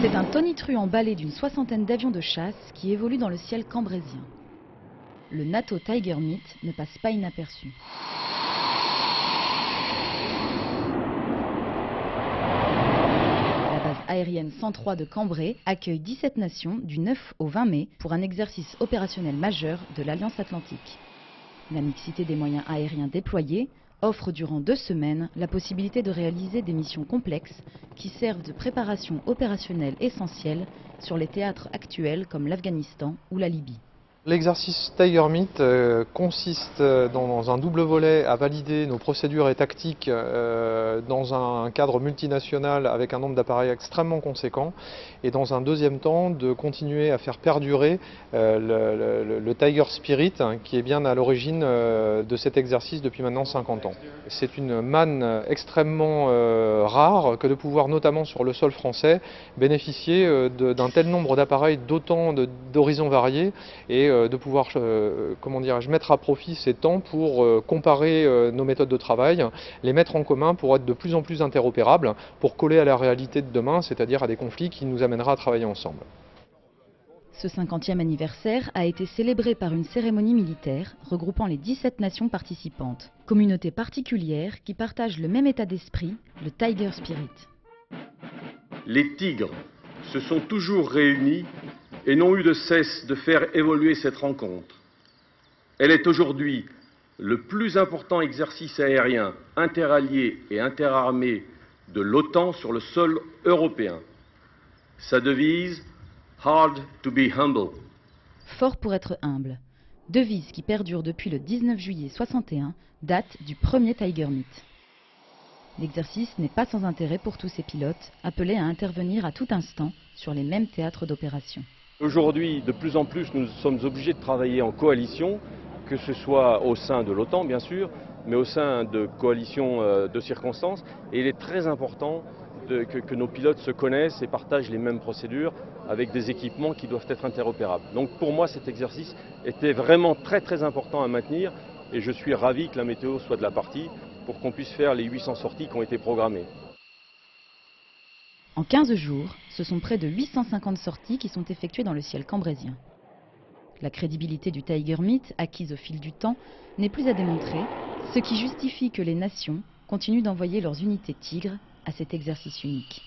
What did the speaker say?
C'est un tonitruant emballé d'une soixantaine d'avions de chasse qui évoluent dans le ciel cambrésien. Le NATO Tiger Meet ne passe pas inaperçu. La base aérienne 103 de Cambrai accueille 17 nations du 9 au 20 mai pour un exercice opérationnel majeur de l'Alliance Atlantique. La mixité des moyens aériens déployés offre durant 2 semaines la possibilité de réaliser des missions complexes qui servent de préparation opérationnelle essentielle sur les théâtres actuels comme l'Afghanistan ou la Libye. L'exercice Tiger Meet consiste dans un double volet à valider nos procédures et tactiques dans un cadre multinational avec un nombre d'appareils extrêmement conséquent, et dans un deuxième temps de continuer à faire perdurer le Tiger Spirit qui est bien à l'origine de cet exercice depuis maintenant 50 ans. C'est une manne extrêmement rare que de pouvoir, notamment sur le sol français, bénéficier d'un tel nombre d'appareils d'autant d'horizons variés et de pouvoir mettre à profit ces temps pour comparer nos méthodes de travail, les mettre en commun pour être de plus en plus interopérables, pour coller à la réalité de demain, c'est-à-dire à des conflits qui nous amènera à travailler ensemble. Ce 50e anniversaire a été célébré par une cérémonie militaire regroupant les 17 nations participantes, communautés particulières qui partagent le même état d'esprit, le Tiger Spirit. Les tigres se sont toujours réunis et n'ont eu de cesse de faire évoluer cette rencontre. Elle est aujourd'hui le plus important exercice aérien interallié et interarmé de l'OTAN sur le sol européen. Sa devise « Hard to be humble ». Fort pour être humble. Devise qui perdure depuis le 19 juillet 61, date du premier Tiger Meet. L'exercice n'est pas sans intérêt pour tous ces pilotes, appelés à intervenir à tout instant sur les mêmes théâtres d'opération. Aujourd'hui, de plus en plus, nous sommes obligés de travailler en coalition, que ce soit au sein de l'OTAN, bien sûr, mais au sein de coalitions de circonstances. Et il est très important que nos pilotes se connaissent et partagent les mêmes procédures avec des équipements qui doivent être interopérables. Donc pour moi, cet exercice était vraiment très important à maintenir et je suis ravi que la météo soit de la partie pour qu'on puisse faire les 800 sorties qui ont été programmées. En 15 jours, ce sont près de 850 sorties qui sont effectuées dans le ciel cambrésien. La crédibilité du Tiger Meet, acquise au fil du temps, n'est plus à démontrer, ce qui justifie que les nations continuent d'envoyer leurs unités tigres à cet exercice unique.